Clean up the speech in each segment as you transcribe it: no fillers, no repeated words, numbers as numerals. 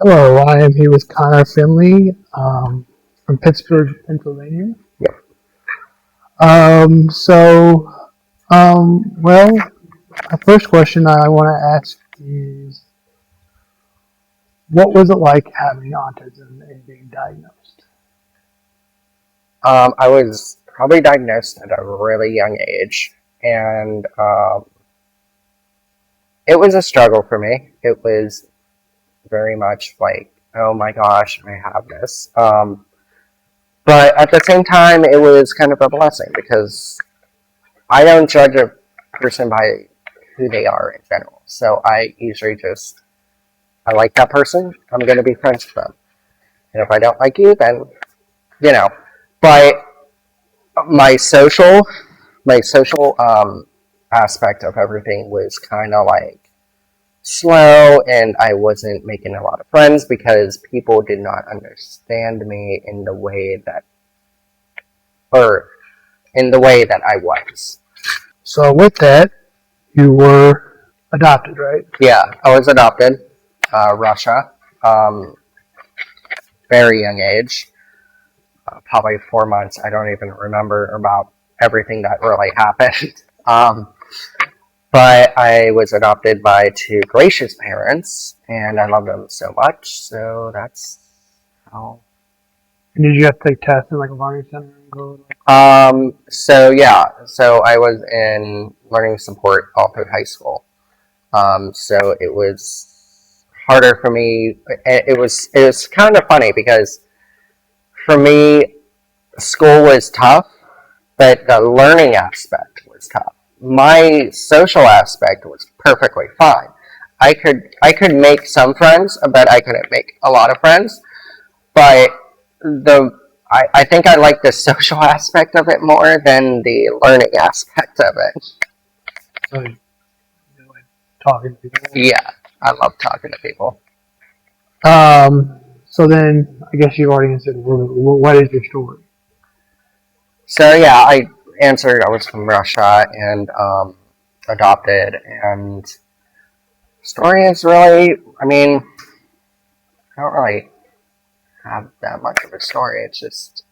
Hello, I am here with Connor Finley from Pittsburgh, Pennsylvania. Yep. So, well, my first question I want to ask is, what was it like having autism and being diagnosed? I was probably diagnosed at a really young age, and it was a struggle for me. It was very much like, oh my gosh, I have this. But at the same time, it was kind of a blessing because I don't judge a person by who they are in general. So I usually I like that person, I'm going to be friends with them. And if I don't like you, then, you know. But my social aspect of everything was kind of like slow, and I wasn't making a lot of friends because people did not understand me in the way that I was. So, with that, you were adopted, right? Yeah, I was adopted, Russia, very young age, probably 4 months. I don't even remember about everything that really happened. But I was adopted by two gracious parents, and I love them so much. So that's how. And did you have to take tests in like a learning center and go? So I was in learning support all through high school. So it was harder for me. It was kind of funny because for me, school was tough, but the learning aspect was tough. My social aspect was perfectly fine. I could make some friends, but I couldn't make a lot of friends. But I think I like the social aspect of it more than the learning aspect of it. So, like talking to people. Yeah, I love talking to people. So then, I guess you've already answered. What is your story? So yeah, I answered. I was from Russia and adopted, and story is really. I mean, I don't really have that much of a story. It's just,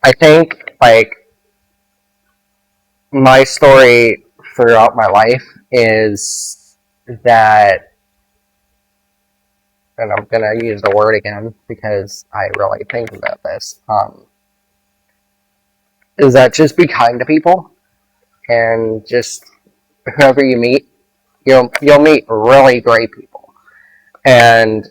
I think, like, my story throughout my life is that, and I'm gonna use the word again because I really think about this, is that just be kind to people, and just whoever you meet, you'll meet really great people. And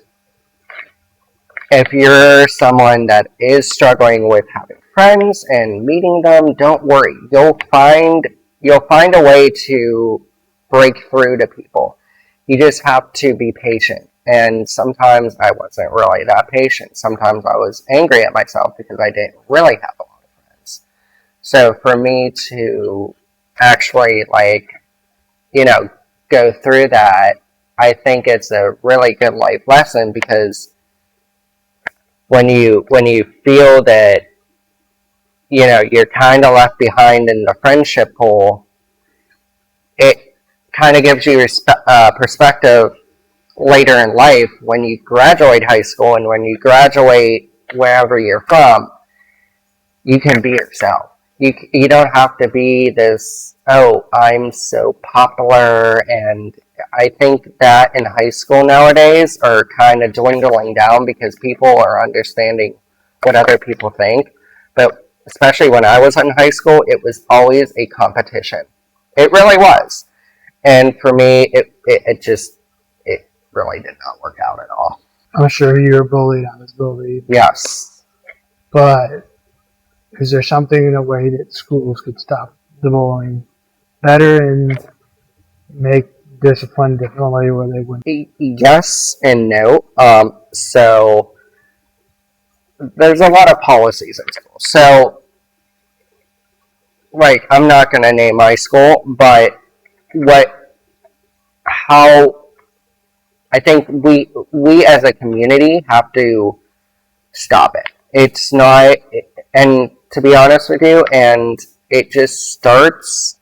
if you're someone that is struggling with having friends and meeting them, don't worry. You'll find a way to break through to people. You just have to be patient. And sometimes I wasn't really that patient. Sometimes I was angry at myself because I didn't really have a lot of friends. So for me to actually, like, go through that, I think it's a really good life lesson because when you feel that you're kind of left behind in the friendship pool, it kind of gives you perspective later in life when you graduate high school and when you graduate wherever you're from. You can be yourself. You don't have to be this, oh, I'm so popular. And I think that in high school nowadays are kind of dwindling down because people are understanding what other people think. But especially when I was in high school, it was always a competition. It really was. And for me, it really did not work out at all. I'm sure you were bullied. I was bullied. Yes. But is there something in a way that schools could stop the bullying better and make discipline differently where they wouldn't? Yes and no. So there's a lot of policies in school. So, like, I'm not going to name my school, but how I think we as a community have to stop it. It's not, and to be honest with you, and it just starts.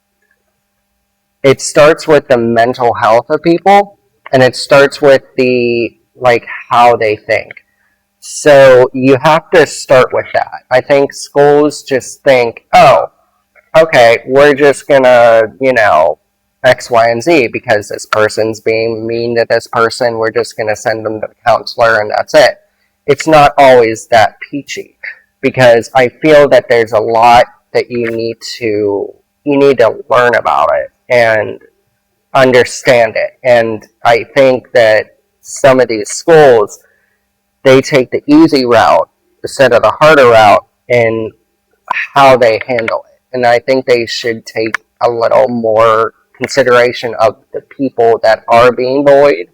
It starts with the mental health of people, and it starts with the like how they think. So you have to start with that. I think schools just think, oh, okay, we're just gonna, X, Y, and Z because this person's being mean to this person. We're just gonna send them to the counselor and that's it. It's not always that peachy because I feel that there's a lot that you need to learn about it and understand it. And I think that some of these schools, they take the easy route instead of the harder route in how they handle it. And I think they should take a little more consideration of the people that are being bullied.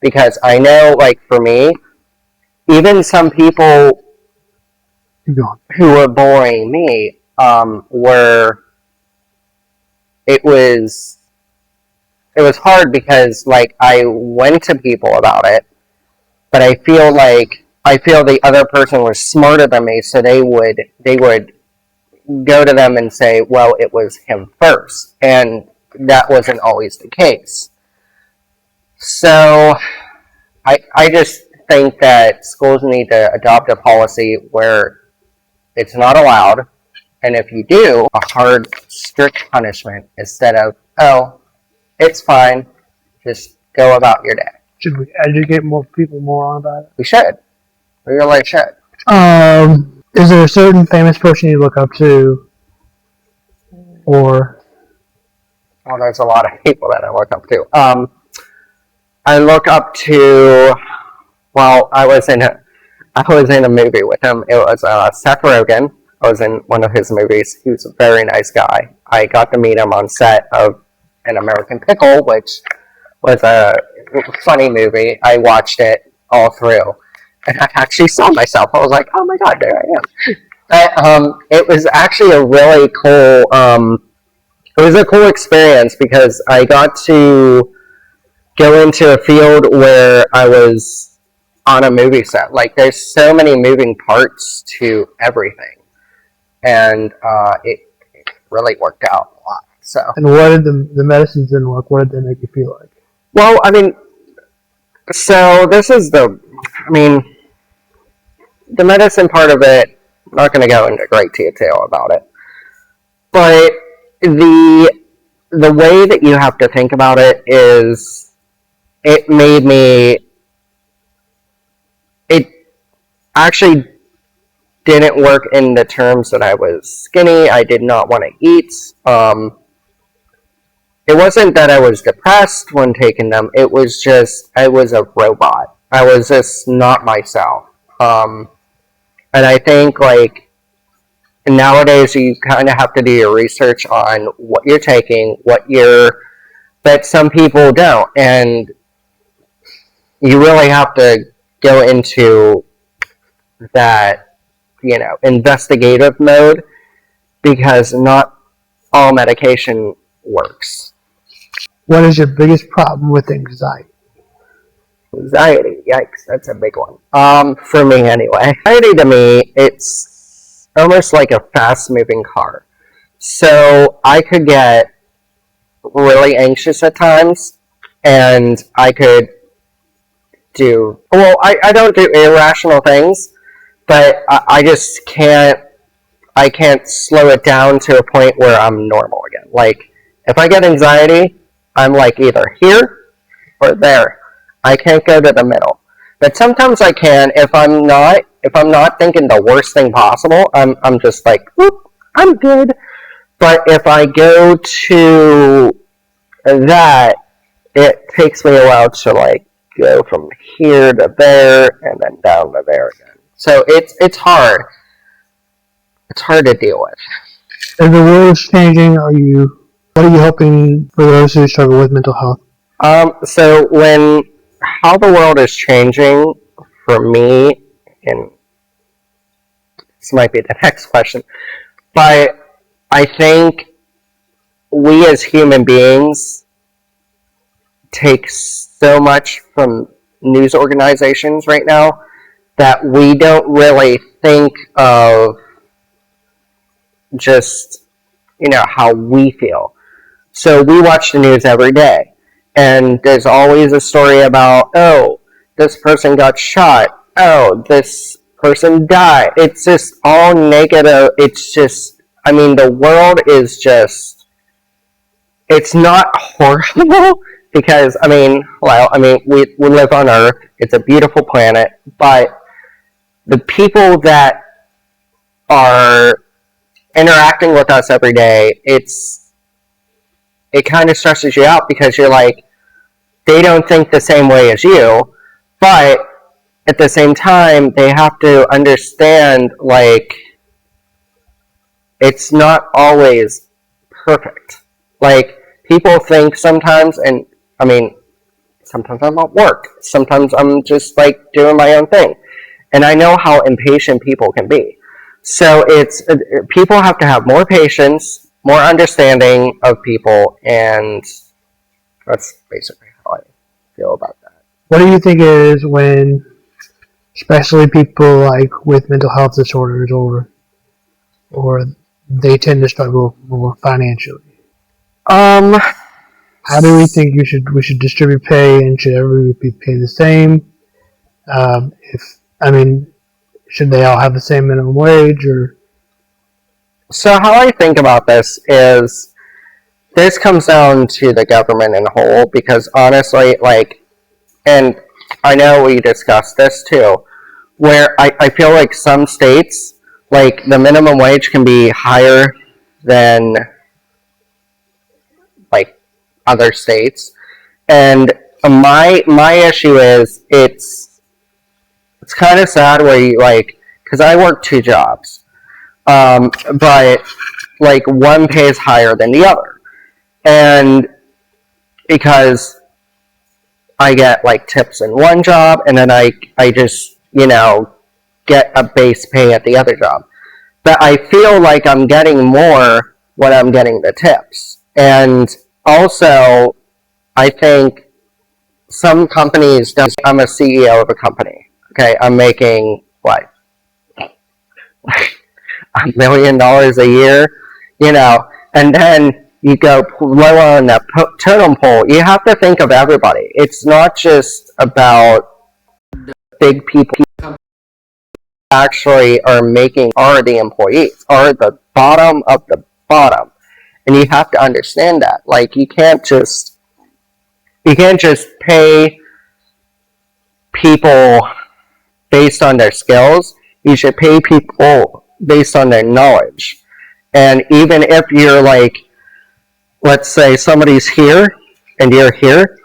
Because I know, like, for me, even some people who were bullying me, it was hard because, like, I went to people about it, but I feel the other person was smarter than me, so they would go to them and say, well, it was him first, and that wasn't always the case. So I just think that schools need to adopt a policy where it's not allowed, and if you do, a hard, strict punishment instead of, oh, it's fine, just go about your day. Should we educate more people more on about it? We should. We really should. Is there a certain famous person you look up to? Or Well, there's a lot of people that I look up to. I look up to. Well, I was in a movie with him. It was Seth Rogen. I was in one of his movies. He was a very nice guy. I got to meet him on set of An American Pickle, which was a funny movie. I watched it all through, and I actually saw myself. I was like, "Oh my god, there I am!" It was actually a really cool. It was a cool experience because I got to go into a field where I was on a movie set. Like, there's so many moving parts to everything, and it really worked out a lot. So. And what did the medicines didn't work? What did they make you feel like? Well, I mean, so this is the medicine part of it. I'm not going to go into great detail about it, but the way that you have to think about it is, it actually didn't work in the terms that I was skinny. I did not want to eat. It wasn't that I was depressed when taking them. It was just, I was a robot. I was just not myself. And I think, like, nowadays you kind of have to do your research on what you're taking, but some people don't. And you really have to go into that, investigative mode, because not all medication works. What is your biggest problem with anxiety? Anxiety, yikes, that's a big one. For me anyway. Anxiety to me, it's almost like a fast-moving car. So I could get really anxious at times, and I could I don't do irrational things, but I just can't slow it down to a point where I'm normal again. Like, if I get anxiety, I'm like either here or there. I can't go to the middle. But sometimes I can. If I'm not thinking the worst thing possible, I'm just like, whoop, I'm good. But if I go to that, it takes me a while to, like, go from here to there and then down to there again. So it's hard. It's hard to deal with. As the world is changing, what are you hoping for those who struggle with mental health? So how the world is changing for me, and this might be the next question, but I think we as human beings take so much from news organizations right now that we don't really think of just, how we feel. So we watch the news every day, and there's always a story about, oh, this person got shot. Oh, this person died. It's just all negative. It's just, I mean, the world is just, it's not horrible because, I mean, we live on Earth. It's a beautiful planet, but the people that are interacting with us every day, it kind of stresses you out because you're like, they don't think the same way as you, but at the same time, they have to understand, like, it's not always perfect. Like, people think sometimes, and I mean, sometimes I'm at work, sometimes I'm just like doing my own thing, and I know how impatient people can be. So it's people have to have more patience, more understanding of people, and that's basically how I feel about that. What do you think it is when, especially people like with mental health disorders, or they tend to struggle more financially? How do we think we should distribute pay, and should everybody be paid the same? If I mean, should they all have the same minimum wage, or? So how I think about this is, this comes down to the government in whole, because honestly, like, and I know we discussed this too, where I feel like some states, like, the minimum wage can be higher than, like, other states. And my issue is, it's kind of sad where you, like, because I work 2 jobs, but, like, one pays higher than the other. And because I get, like, tips in one job, and then I just, get a base pay at the other job. But I feel like I'm getting more when I'm getting the tips. And also, I think some companies don't. I'm a CEO of a company. Okay, I'm making, what, $1 million a year, and then you go lower on the totem pole. You have to think of everybody. It's not just about the big people actually are the employees, are the bottom of the bottom. And you have to understand that. Like, you can't just pay people based on their skills. You should pay people based on their knowledge. And even if you're, like, let's say somebody's here and you're here,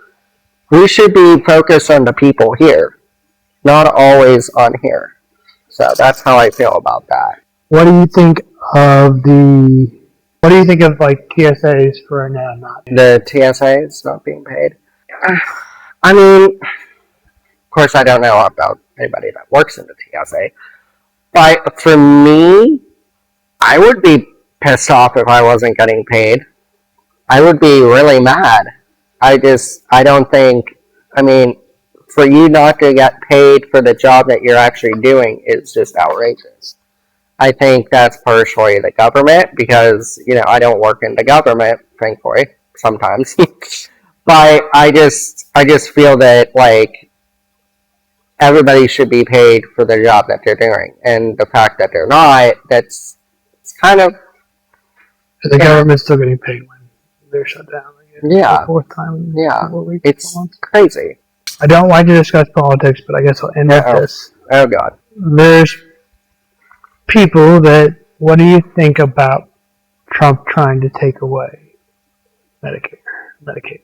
we should be focused on the people here, not always on here. So that's how I feel about that. What do you think of like TSAs for now not? The TSA is not being paid. I mean, of course, I don't know about anybody that works in the TSA, but for me, I would be pissed off if I wasn't getting paid. I would be really mad. I don't think, I mean, for you not to get paid for the job that you're actually doing is just outrageous. I think that's partially the government, because, I don't work in the government, thankfully, sometimes. But I just feel that, like, everybody should be paid for the job that they're doing. And the fact that they're not, it's kind of... The government's still getting paid when they're shut down. Yeah. The 4th time in 4 weeks. It's crazy. I don't like to discuss politics, but I guess I'll end with this. Oh, God. There's people that, what do you think about Trump trying to take away Medicaid?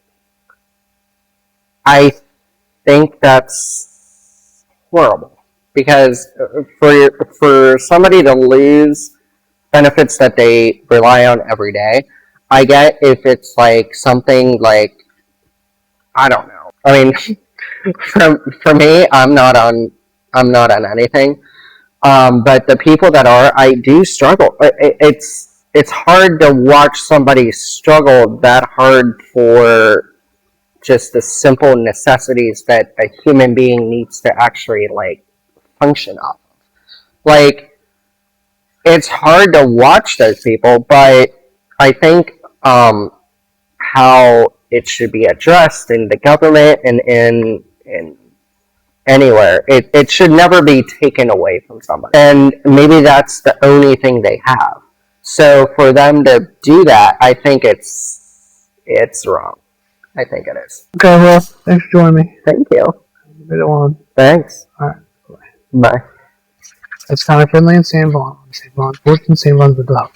I think that's horrible, because for somebody to lose benefits that they rely on every day, I get if it's like something like, I don't know. I mean, for me, I'm not on anything. But the people that are, I do struggle. It's hard to watch somebody struggle that hard for just the simple necessities that a human being needs to actually, like, function off of. Like, it's hard to watch those people, but I think how it should be addressed in the government and in anywhere. It should never be taken away from somebody. And maybe that's the only thing they have. So for them to do that, I think it's wrong. I think it is. Okay, well, thanks for joining me. Thank you. Later on. Thanks. All right. Bye. It's kind of Finley and Sam Vaughan. Sam Vaughan Sports and Sam Vaughan's the dog.